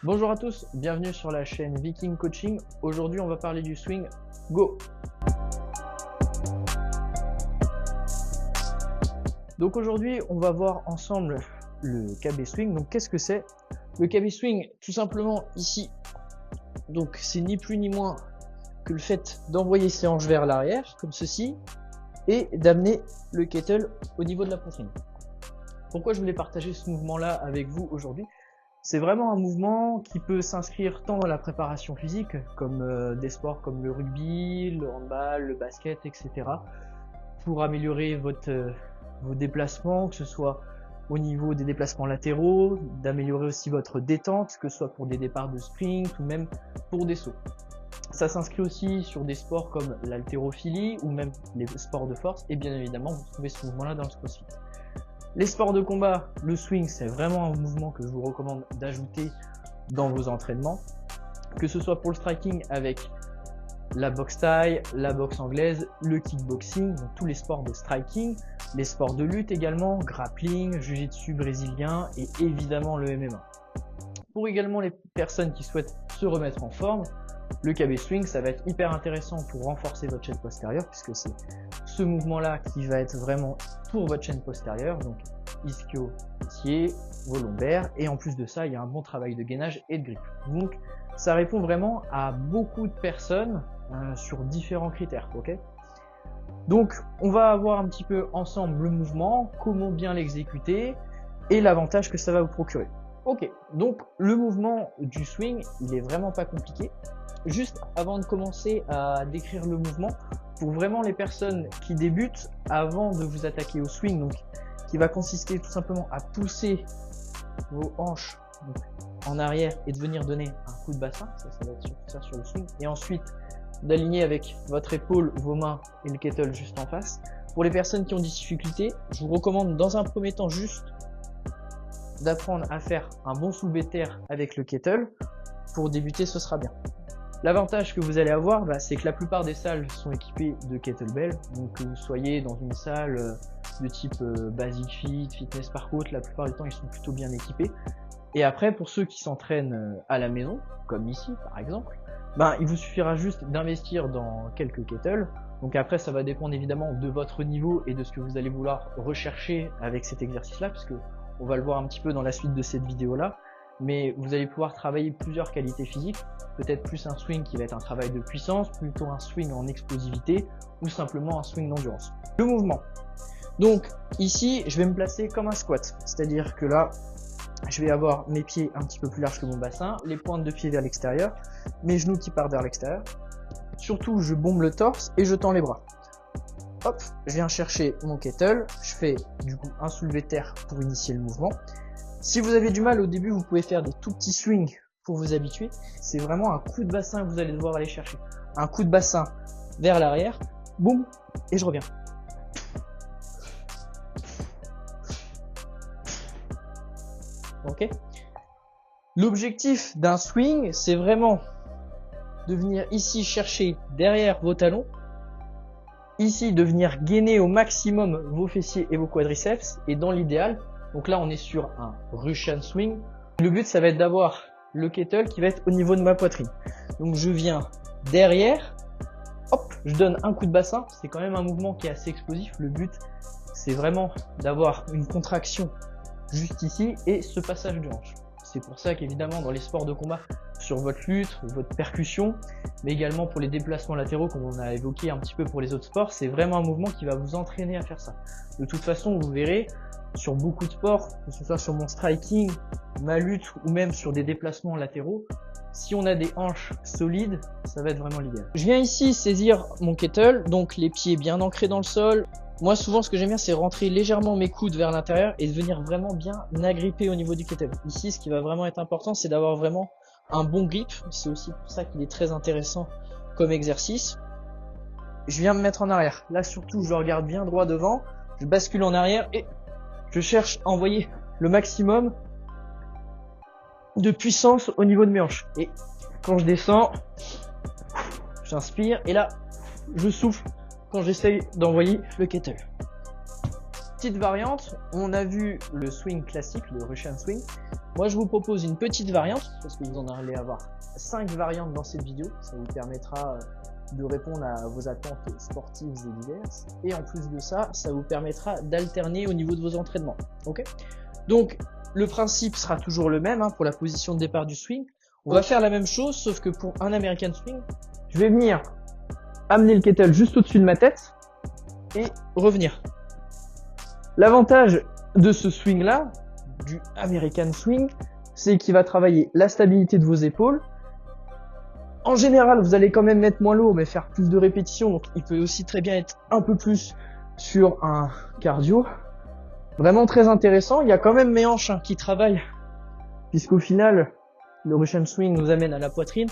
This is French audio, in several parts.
Bonjour à tous, bienvenue sur la chaîne Viking Coaching. Aujourd'hui, on va parler du swing. Go! Donc aujourd'hui, on va voir ensemble le KB swing. Donc qu'est-ce que c'est? Le KB swing, tout simplement ici. Donc c'est ni plus ni moins que le fait d'envoyer ses hanches vers l'arrière, comme ceci, et d'amener le kettle au niveau de la poitrine. Pourquoi je voulais partager ce mouvement-là avec vous aujourd'hui? C'est vraiment un mouvement qui peut s'inscrire tant dans la préparation physique, comme des sports comme le rugby, le handball, le basket, etc. pour améliorer vos déplacements, que ce soit au niveau des déplacements latéraux, d'améliorer aussi votre détente, que ce soit pour des départs de sprint ou même pour des sauts. Ça s'inscrit aussi sur des sports comme l'haltérophilie ou même les sports de force, et bien évidemment vous trouvez ce mouvement-là dans le CrossFit. Les sports de combat, le swing, c'est vraiment un mouvement que je vous recommande d'ajouter dans vos entraînements, que ce soit pour le striking avec la boxe thaï, la boxe anglaise, le kickboxing, donc tous les sports de striking, les sports de lutte également, grappling, jiu-jitsu brésilien et évidemment le MMA. Pour également les personnes qui souhaitent se remettre en forme, le KB swing, ça va être hyper intéressant pour renforcer votre chaîne postérieure, puisque c'est ce mouvement-là qui va être vraiment pour votre chaîne postérieure, donc ischio-tibial, vos lombaires, et en plus de ça, il y a un bon travail de gainage et de grippe. Donc, ça répond vraiment à beaucoup de personnes sur différents critères, ok? Donc, on va avoir un petit peu ensemble le mouvement, comment bien l'exécuter et l'avantage que ça va vous procurer. Ok, donc le mouvement du swing, il est vraiment pas compliqué. Juste avant de commencer à décrire le mouvement, pour vraiment les personnes qui débutent, avant de vous attaquer au swing, donc qui va consister tout simplement à pousser vos hanches donc, en arrière et de venir donner un coup de bassin, ça va être surtout ça sur le swing, et ensuite d'aligner avec votre épaule, vos mains et le kettle juste en face. Pour les personnes qui ont des difficultés, je vous recommande dans un premier temps juste d'apprendre à faire un bon soulevé de terre avec le kettle. Pour débuter, ce sera bien. L'avantage que vous allez avoir, c'est que la plupart des salles sont équipées de kettlebell. Donc que vous soyez dans une salle de type Basic Fit, Fitness Parkour, la plupart du temps ils sont plutôt bien équipés. Et après, pour ceux qui s'entraînent à la maison, comme ici par exemple, il vous suffira juste d'investir dans quelques kettles. Donc après, ça va dépendre évidemment de votre niveau et de ce que vous allez vouloir rechercher avec cet exercice-là, puisque on va le voir un petit peu dans la suite de cette vidéo-là. Mais vous allez pouvoir travailler plusieurs qualités physiques, peut-être plus un swing qui va être un travail de puissance, plutôt un swing en explosivité ou simplement un swing d'endurance. Le mouvement. Donc ici, je vais me placer comme un squat, c'est-à-dire que là, je vais avoir mes pieds un petit peu plus larges que mon bassin, les pointes de pied vers l'extérieur, mes genoux qui partent vers l'extérieur. Surtout, je bombe le torse et je tends les bras. Hop, je viens chercher mon kettle, je fais du coup un soulevé de terre pour initier le mouvement. Si vous avez du mal au début, vous pouvez faire des tout petits swings pour vous habituer. C'est vraiment un coup de bassin que vous allez devoir aller chercher. Un coup de bassin vers l'arrière, boum, et je reviens. Ok. L'objectif d'un swing, c'est vraiment de venir ici chercher derrière vos talons. Ici, de venir gainer au maximum vos fessiers et vos quadriceps. Et dans l'idéal, donc là, on est sur un Russian swing. Le but, ça va être d'avoir le kettle qui va être au niveau de ma poitrine. Donc, je viens derrière, hop, je donne un coup de bassin. C'est quand même un mouvement qui est assez explosif. Le but, c'est vraiment d'avoir une contraction juste ici et ce passage de hanche. C'est pour ça qu'évidemment, dans les sports de combat, sur votre lutte, votre percussion, mais également pour les déplacements latéraux, comme on a évoqué un petit peu pour les autres sports, c'est vraiment un mouvement qui va vous entraîner à faire ça. De toute façon, vous verrez, sur beaucoup de sports, que ce soit sur mon striking, ma lutte ou même sur des déplacements latéraux, si on a des hanches solides, ça va être vraiment l'idéal. Je viens ici saisir mon kettle, donc les pieds bien ancrés dans le sol. Moi souvent ce que j'aime bien c'est rentrer légèrement mes coudes vers l'intérieur et de venir vraiment bien agripper au niveau du kettle. Ici ce qui va vraiment être important c'est d'avoir vraiment un bon grip, c'est aussi pour ça qu'il est très intéressant comme exercice. Je viens me mettre en arrière, là surtout je regarde bien droit devant, je bascule en arrière et je cherche à envoyer le maximum de puissance au niveau de mes hanches. Et quand je descends, j'inspire et là, je souffle quand j'essaye d'envoyer le kettle. Petite variante, on a vu le swing classique, le Russian swing. Moi je vous propose une petite variante, parce que vous en allez avoir 5 variantes dans cette vidéo, ça vous permettra de répondre à vos attentes sportives et diverses, et en plus de ça, ça vous permettra d'alterner au niveau de vos entraînements. Ok, donc le principe sera toujours le même pour la position de départ du swing. On va faire la même chose, sauf que pour un American swing, je vais venir amener le kettle juste au-dessus de ma tête et revenir. L'avantage de ce swing là, du American swing, c'est qu'il va travailler la stabilité de vos épaules. En général, vous allez quand même mettre moins lourd, mais faire plus de répétitions, donc il peut aussi très bien être un peu plus sur un cardio. Vraiment très intéressant. Il y a quand même mes hanches qui travaillent, puisqu'au final, le Russian swing nous amène à la poitrine.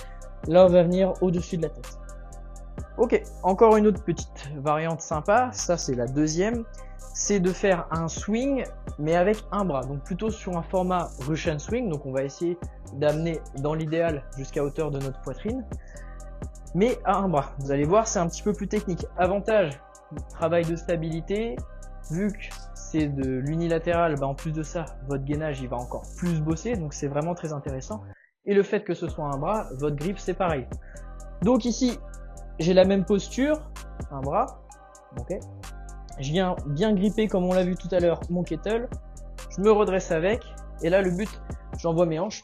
Là, on va venir au-dessus de la tête. Ok, encore une autre petite variante sympa, ça c'est la deuxième, c'est de faire un swing mais avec un bras, donc plutôt sur un format Russian swing, donc on va essayer d'amener dans l'idéal jusqu'à hauteur de notre poitrine, mais à un bras. Vous allez voir, c'est un petit peu plus technique. Avantage, travail de stabilité, vu que c'est de l'unilatéral, en plus de ça, votre gainage il va encore plus bosser, donc c'est vraiment très intéressant. Et le fait que ce soit un bras, votre grip c'est pareil. Donc ici, j'ai la même posture, un bras, ok. Je viens bien gripper comme on l'a vu tout à l'heure mon kettle, je me redresse avec, et là le but, j'envoie mes hanches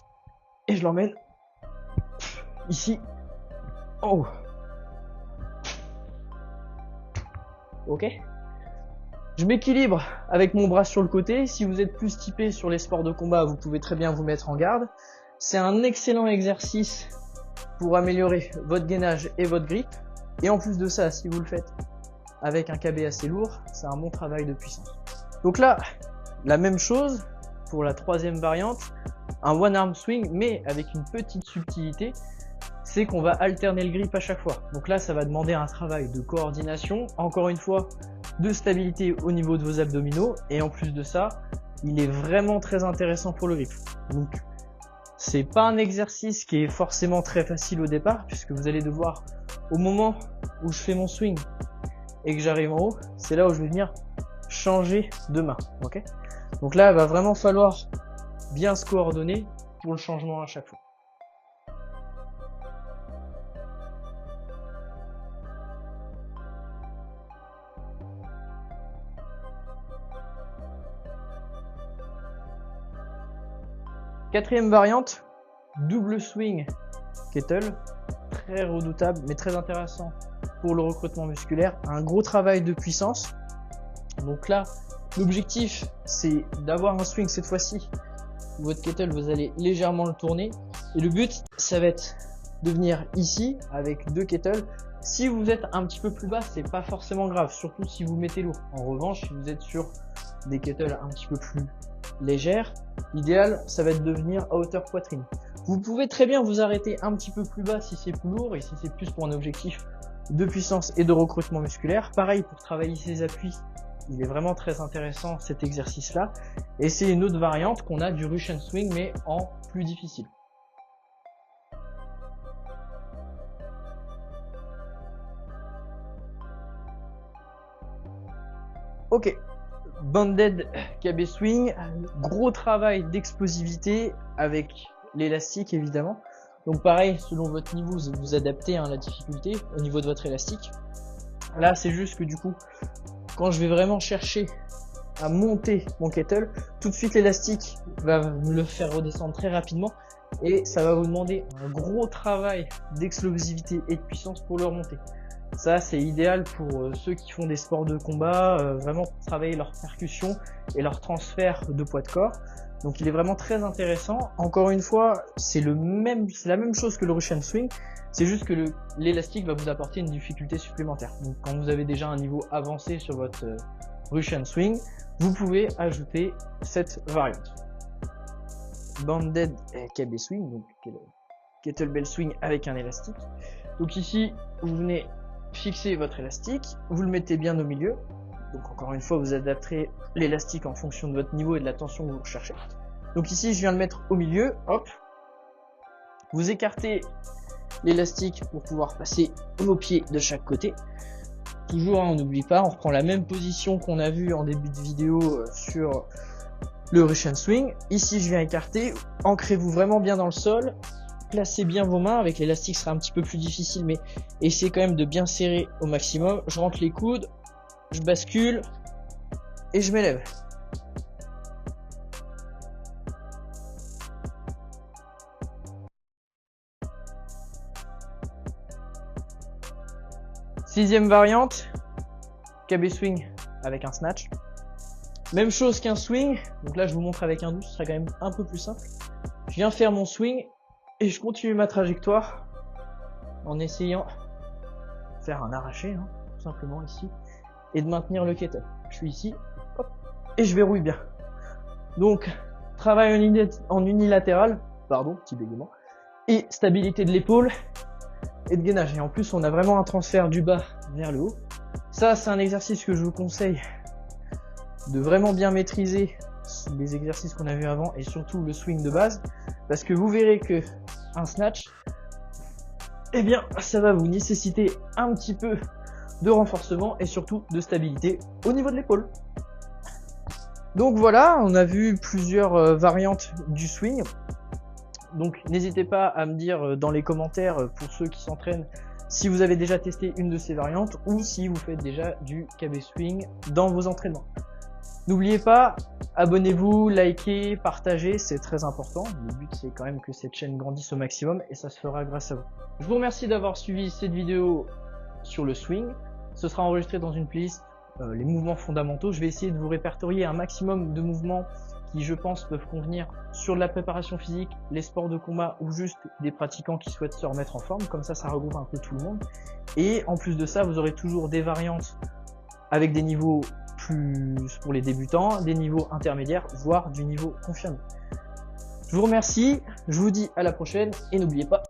et je l'emmène ici en haut. Ok. Je m'équilibre avec mon bras sur le côté. Si vous êtes plus typé sur les sports de combat, vous pouvez très bien vous mettre en garde. C'est un excellent exercice pour améliorer votre gainage et votre grip. Et en plus de ça, si vous le faites avec un KB assez lourd, c'est un bon travail de puissance. Donc là, la même chose pour la troisième variante, un one arm swing, mais avec une petite subtilité, c'est qu'on va alterner le grip à chaque fois. Donc là, ça va demander un travail de coordination, encore une fois, de stabilité au niveau de vos abdominaux, et en plus de ça, il est vraiment très intéressant pour le grip. Donc, c'est pas un exercice qui est forcément très facile au départ, puisque vous allez devoir, au moment où je fais mon swing et que j'arrive en haut, c'est là où je vais venir changer de main. Ok. Donc là, il va vraiment falloir bien se coordonner pour le changement à chaque fois. Quatrième variante, double swing kettle, très redoutable mais très intéressant pour le recrutement musculaire, un gros travail de puissance. Donc là, l'objectif c'est d'avoir un swing cette fois-ci, votre kettle vous allez légèrement le tourner, et le but ça va être de venir ici avec deux kettles. Si vous êtes un petit peu plus bas, c'est pas forcément grave, surtout si vous mettez lourd. En revanche, si vous êtes sur des kettles un petit peu plus légères, l'idéal ça va être de venir à hauteur poitrine. Vous pouvez très bien vous arrêter un petit peu plus bas si c'est plus lourd et si c'est plus pour un objectif de puissance et de recrutement musculaire. Pareil pour travailler ses appuis, il est vraiment très intéressant cet exercice là, et c'est une autre variante qu'on a du Russian swing mais en plus difficile. Ok, banded KB swing, gros travail d'explosivité avec l'élastique évidemment. Donc pareil, selon votre niveau, vous adaptez la difficulté au niveau de votre élastique. Là, c'est juste que du coup, quand je vais vraiment chercher à monter mon kettle, tout de suite l'élastique va me le faire redescendre très rapidement et ça va vous demander un gros travail d'explosivité et de puissance pour le remonter. Ça, c'est idéal pour ceux qui font des sports de combat, vraiment pour travailler leur percussion et leur transfert de poids de corps. Donc il est vraiment très intéressant. Encore une fois, c'est la même chose que le Russian swing, c'est juste que l'élastique va vous apporter une difficulté supplémentaire. Donc quand vous avez déjà un niveau avancé sur votre Russian swing, vous pouvez ajouter cette variante. Banded KB swing, donc kettlebell swing avec un élastique. Donc ici, vous venez fixer votre élastique, vous le mettez bien au milieu. Donc encore une fois, vous adapterez l'élastique en fonction de votre niveau et de la tension que vous recherchez. Donc ici, je viens le mettre au milieu, hop. Vous écartez l'élastique pour pouvoir passer vos pieds de chaque côté. Toujours, on n'oublie pas, on reprend la même position qu'on a vu en début de vidéo sur le Russian Swing. Ici, je viens écarter. Ancrez-vous vraiment bien dans le sol. Placez bien vos mains. Avec l'élastique, ce sera un petit peu plus difficile, mais essayez quand même de bien serrer au maximum. Je rentre les coudes, je bascule et je m'élève. Sixième variante, KB swing avec un snatch. Même chose qu'un swing, donc là je vous montre avec un doux, ce sera quand même un peu plus simple. Je viens faire mon swing et je continue ma trajectoire en essayant de faire un arraché, hein, tout simplement ici, et de maintenir le kettle. Je suis ici, hop, et je verrouille bien. Donc, travail en unilatéral, pardon, petit bégaiement, et stabilité de l'épaule et de gainage. Et en plus, on a vraiment un transfert du bas vers le haut. Ça, c'est un exercice que je vous conseille de vraiment bien maîtriser, les exercices qu'on a vu avant et surtout le swing de base, parce que vous verrez que un snatch, eh bien, ça va vous nécessiter un petit peu de renforcement et surtout de stabilité au niveau de l'épaule. Donc voilà, on a vu plusieurs variantes du swing. Donc n'hésitez pas à me dire dans les commentaires, pour ceux qui s'entraînent, si vous avez déjà testé une de ces variantes ou si vous faites déjà du KB swing dans vos entraînements. N'oubliez pas, abonnez-vous, likez, partagez, c'est très important. Le but c'est quand même que cette chaîne grandisse au maximum et ça se fera grâce à vous. Je vous remercie d'avoir suivi cette vidéo sur le swing. Ce sera enregistré dans une playlist, les mouvements fondamentaux. Je vais essayer de vous répertorier un maximum de mouvements qui, je pense, peuvent convenir sur de la préparation physique, les sports de combat ou juste des pratiquants qui souhaitent se remettre en forme. Comme ça regroupe un peu tout le monde. Et en plus de ça, vous aurez toujours des variantes avec des niveaux plus pour les débutants, des niveaux intermédiaires, voire du niveau confirmé. Je vous remercie, je vous dis à la prochaine et n'oubliez pas,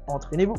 entraînez-vous.